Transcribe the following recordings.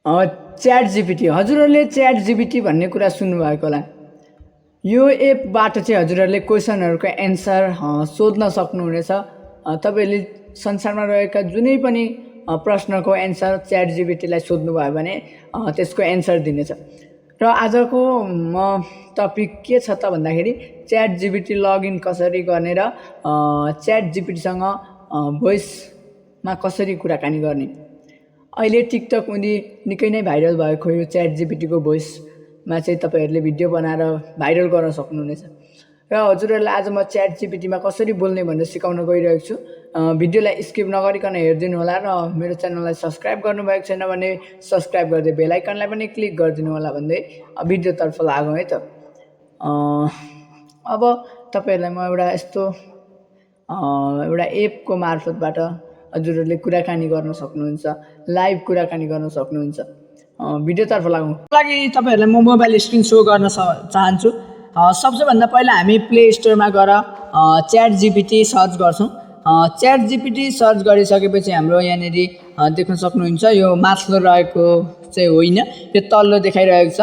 Chat GPT हजुरहरूले chat GPT भन्ने कुरा सुन्नुभएको होला। यो एपबाट चाहिँ हजुरहरूले क्वेसनहरूको एन्सर सोध्न सक्नुहुनेछ। तपाईँहरूले संसारमा रहेका जुनै पनि प्रश्नको एन्सर च्याट जिपिटीलाई सोध्नुभयो भने त्यसको एन्सर दिनेछ। र आजको टपिक के छ त भन्दाखेरि च्याट जिपिटी लगइन कसरी गर्ने र च्याट जिपिटीसँग भोइसमा कसरी कुराकानी गर्ने। अहिले टिकटक मुनि निकै नै भाइरल भएको यो च्याट जिपिटीको भोइसमा चाहिँ तपाईँहरूले भिडियो बनाएर भाइरल गर्न सक्नुहुनेछ। र हजुरहरूलाई आज म च्याट जिपिटीमा कसरी बोल्ने भनेर सिकाउन गइरहेको छु। भिडियोलाई स्किप नगरिकन हेरिदिनु होला र मेरो च्यानललाई सब्सक्राइब गर्नुभएको छैन भने सब्सक्राइब गर्दै बेल आइकनलाई पनि क्लिक गरिदिनु होला भन्दै भिडियोतर्फ लागौँ है त। अब तपाईँहरूलाई म एउटा यस्तो एउटा एपको मार्फतबाट हजुरहरूले कुराकानी गर्न सक्नुहुन्छ, लाइभ कुराकानी गर्न सक्नुहुन्छ। भिडियोतर्फ लागौँ। लागि तपाईँहरूलाई म मोबाइल स्क्रिन सो गर्न चाहन्छु। सबसे भन्दा पहिला हामी प्ले स्टोरमा गएर च्याट जिपिटी सर्च गर्छौँ। च्याट जिपिटी सर्च गरिसकेपछि हाम्रो यहाँनिर देख्न सक्नुहुन्छ यो माथिल्लो रहेको चाहिँ होइन, यो तल्लो देखाइरहेको छ।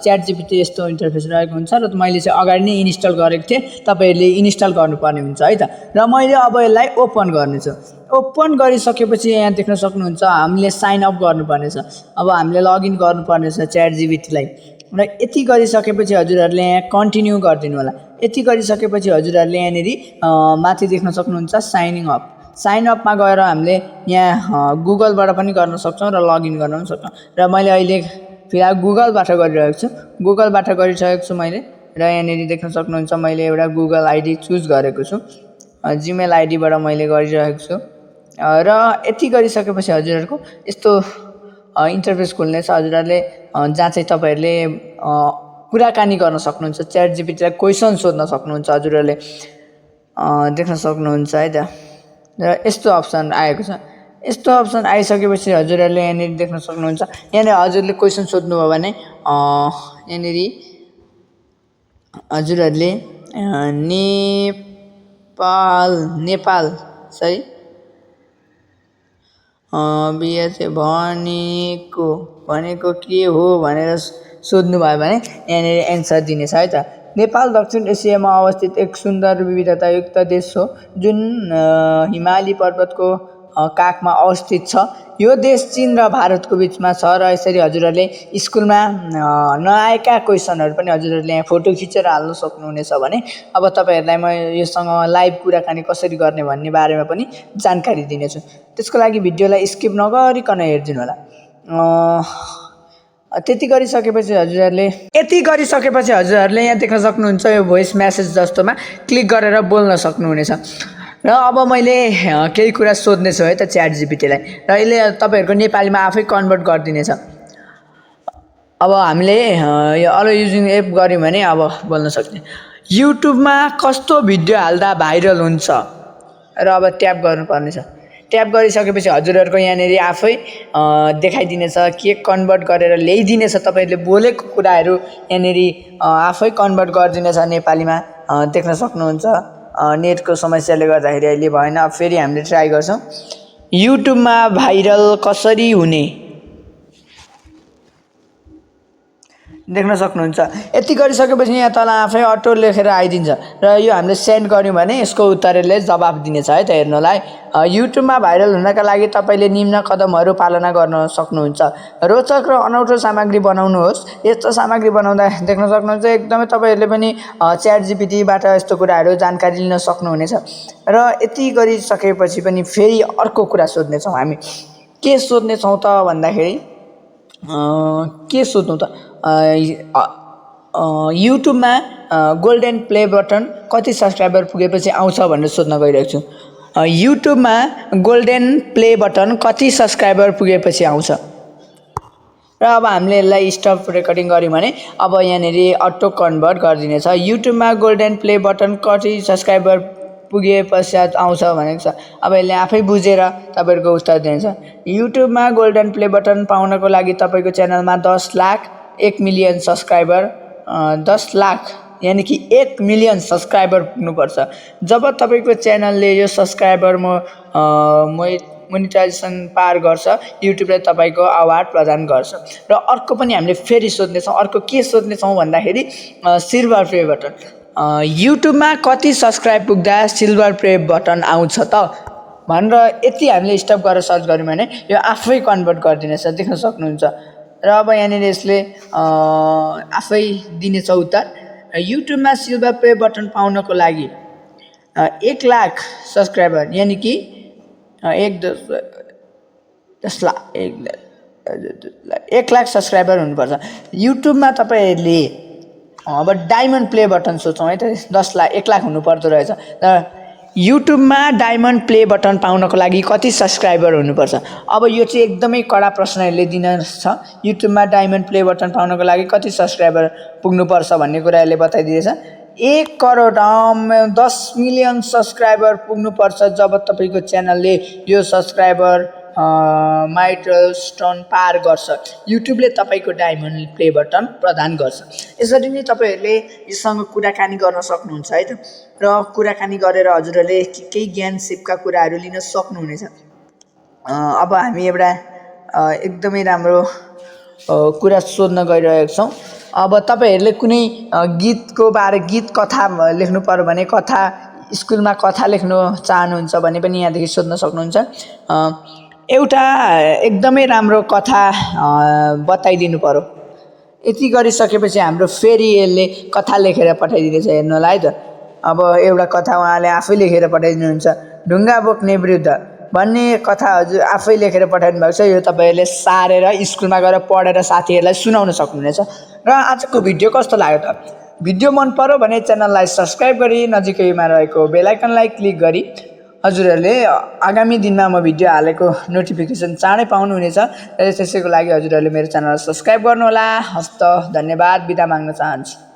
च्याट जिपिटी यस्तो इन्टरफेस रहेको हुन्छ र मैले चाहिँ अगाडि नै इन्स्टल गरेको थिएँ। तपाईँहरूले इन्स्टल गर्नुपर्ने हुन्छ है त। र मैले अब यसलाई ओपन गर्नेछु। ओपन गरिसकेपछि यहाँ देख्न सक्नुहुन्छ हामीले साइन अप गर्नुपर्नेछ। अब हामीले लगइन गर्नुपर्नेछ च्याट जिपिटीलाई। र यति गरिसकेपछि हजुरहरूले यहाँ कन्टिन्यू गरिदिनु होला। यति गरिसकेपछि हजुरहरूले यहाँनिर माथि देख्न सक्नुहुन्छ साइनिङ अप। साइन अपमा गएर हामीले यहाँ गुगलबाट पनि गर्न सक्छौँ र लगइन गर्न पनि सक्छौँ। र मैले अहिले फिलहाल गुगलबाट गरिरहेको छु। गुगलबाट गरिसकेको छु मैले। र यहाँनिर देख्न सक्नुहुन्छ मैले एउटा गुगल आइडी चुज गरेको छु। जिमेल आइडीबाट मैले गरिरहेको छु। र यति गरिसकेपछि हजुरहरूको यस्तो इन्टरफेस खुल्नेछ। हजुरहरूले जहाँ चाहिँ तपाईँहरूले कुराकानी गर्न सक्नुहुन्छ, च्याट जिपिटीलाई क्वेसन सोध्न सक्नुहुन्छ। हजुरहरूले देख्न सक्नुहुन्छ है त। र यस्तो अप्सन आएको छ। यस्तो अप्सन आइसकेपछि हजुरहरूले यहाँनिर देख्न सक्नुहुन्छ। यहाँनिर हजुरले क्वेसन सोध्नुभयो भने यहाँनिर हजुरहरूले नेपाल सही बिहा चाहिँ भनेको के हो भनेर सोध्नुभयो भने यहाँनिर एन्सर दिनेछ है त। नेपाल दक्षिण एसियामा अवस्थित एक सुन्दर विविधतायुक्त देश हो जुन हिमाली पर्वतको काखमा अवस्थित छ। यो देश चीन र भारतको बिचमा छ। र यसरी हजुरहरूले स्कुलमा नआएका क्वेसनहरू पनि हजुरहरूले यहाँ फोटो खिचेर हाल्न सक्नुहुनेछ भने अब तपाईँहरूलाई म योसँग लाइभ कुराकानी कसरी गर्ने भन्ने बारेमा पनि जानकारी दिनेछु। त्यसको लागि भिडियोलाई स्किप नगरिकन हेरिदिनु होला। यति गरिसकेपछि हजुरहरूले यहाँ देख्न सक्नुहुन्छ यो भोइस मेसेज जस्तोमा क्लिक गरेर बोल्न सक्नुहुनेछ। र अब मैले केही कुरा सोध्नेछु है त च्याट जिपिटीलाई। र यसले तपाईँहरूको नेपालीमा आफै कन्भर्ट गरिदिनेछ। अब हामीले यो अलो युजिङ एप गऱ्यौँ भने अब बोल्न सक्ने। युट्युबमा कस्तो भिडियो हाल्दा भाइरल हुन्छ र अब ट्याप गर्नुपर्नेछ। ट्याप गरिसकेपछि हजुरहरूको यहाँनिर आफै देखाइदिनेछ के कन्भर्ट गरेर ल्याइदिनेछ। तपाईँहरूले बोलेको कुराहरू यहाँनिर आफै कन्भर्ट गरिदिनेछ नेपालीमा। देख्न सक्नुहुन्छ नेटको समस्याले गर्दाखेरि अहिले भएन। अब फेरि हामीले ट्राई गर्छौँ। युट्युबमा भाइरल कसरी हुने देख्न सक्नुहुन्छ। यति गरिसकेपछि यहाँ तल आफै अटो लेखेर आइदिन्छ। र यो हामीले सेन्ड गऱ्यौँ भने यसको उत्तरले जवाफ दिनेछ है त। हेर्नु होला है। युट्युबमा भाइरल हुनका लागि तपाईँले निम्न कदमहरू पालना गर्न सक्नुहुन्छ। रोचक र अनौठो सामग्री बनाउनुहोस्। यस्तो सामग्री बनाउँदा देख्न सक्नुहुन्छ एकदमै तपाईँहरूले पनि च्याट जिपिटीबाट यस्तो कुराहरू जानकारी लिन सक्नुहुनेछ। र यति गरिसकेपछि पनि फेरि अर्को कुरा सोध्नेछौँ हामी। के सोध्नेछौँ त भन्दाखेरि के सोध्नु त युट्युबमा गोल्डन प्ले बटन कति सब्सक्राइबर पुगेपछि आउँछ भनेर सोध्न गइरहेको छु। युट्युबमा गोल्डन प्ले बटन कति सब्सक्राइबर पुगेपछि आउँछ। र अब हामीले यसलाई स्टप रेकर्डिङ गऱ्यौँ भने अब यहाँनिर अटो कन्भर्ट गरिदिनेछ। युट्युबमा गोल्डन प्ले बटन कति सब्सक्राइबर पुगे पश्चात आउँछ भनेको छ। अब यसले आफै बुझेर तपाईँहरूको उत्तर दिनेछ। युट्युबमा गोल्डन प्ले बटन पाउनको लागि तपाईँको च्यानलमा 10 लाख 1 मिलियन सब्सक्राइबर 10 लाख यानि कि 1 मिलियन सब्सक्राइबर पुग्नुपर्छ। जब तपाईँको च्यानलले यो सब्सक्राइबर म मोनिटाइजेसन पार गर्छ, युट्युबले तपाईँको अवार्ड प्रदान गर्छ। र अर्को पनि हामीले फेरि सोध्नेछौँ, अर्को के सोध्नेछौँ भन्दाखेरि सिल्भर प्ले बटन। युट्युबमा कति सब्सक्राइब पुग्दा सिल्भर प्ले बटन आउँछ त भनेर यति हामीले स्टप गरेर सर्च गऱ्यौँ भने यो आफै कन्भर्ट गरिदिनेछ, देख्न सक्नुहुन्छ। र अब यहाँनिर यसले आफै दिनेछ उत्तर। युट्युबमा सिल्भर प्ले बटन पाउनको लागि 1 लाख सब्सक्राइबर यानि कि 1 लाख सब्सक्राइबर हुनुपर्छ। युट्युबमा तपाईँहरूले अब डायमन्ड प्ले बटन सोचौँ है त, 1 लाख हुनुपर्दो रहेछ। र युट्युबमा डायमन्ड प्ले बटन पाउनको लागि कति सब्सक्राइबर हुनुपर्छ? अब यो चाहिँ एकदमै कडा प्रश्न यसले दिनेछ। युट्युबमा डायमन्ड प्ले बटन पाउनको लागि कति सब्सक्राइबर पुग्नुपर्छ भन्ने कुरा यसले बताइदिएछ। 1 करोड 10 मिलियन सब्सक्राइबर पुग्नुपर्छ जब तपाईँको च्यानलले यो सब्सक्राइबर माइलस्टोन पार गर्छ। युट्युबले तपाईँको डायमन्ड प्ले बटन प्रदान गर्छ। यसरी नै तपाईँहरूले योसँग कुराकानी गर्न सक्नुहुन्छ है त। र कुराकानी गरेर हजुरहरूले केही ज्ञान सिपका कुराहरू लिन सक्नुहुनेछ। अब हामी एउटा एकदमै राम्रो कुरा सोध्न गइरहेका छौँ। अब तपाईँहरूले कुनै गीत कथा लेख्नु पर्यो भने, कथा स्कुलमा कथा लेख्नु चाहनुहुन्छ भने पनि यहाँदेखि सोध्न सक्नुहुन्छ। एउटा एकदमै राम्रो कथा बताइदिनु पर्यो। यति गरिसकेपछि हाम्रो फेरि यसले कथा लेखेर पठाइदिनेछ, हेर्नु होला है त। अब एउटा कथा उहाँले आफै लेखेर पठाइदिनुहुन्छ। ढुङ्गा बोक्ने वृद्ध भन्ने कथा हजुर आफै लेखेर पठाइदिनु भएको छ। यो तपाईँहरूले सारेर स्कुलमा गएर पढेर साथीहरूलाई सुनाउन सक्नुहुनेछ। र आजको भिडियो कस्तो लाग्यो त? भिडियो मन पर्यो भने च्यानललाई सब्सक्राइब गरी नजिकैमा रहेको बेल आइकनलाई क्लिक गरी हजुरहरूले आगामी दिनमा म भिडियो हालेको नोटिफिकेसन चाँडै पाउनुहुनेछ। र त्यसैको लागि हजुरहरूले मेरो च्यानललाई सब्सक्राइब गर्नुहोला। हस्त धन्यवाद, बिदा माग्न चाहन्छु।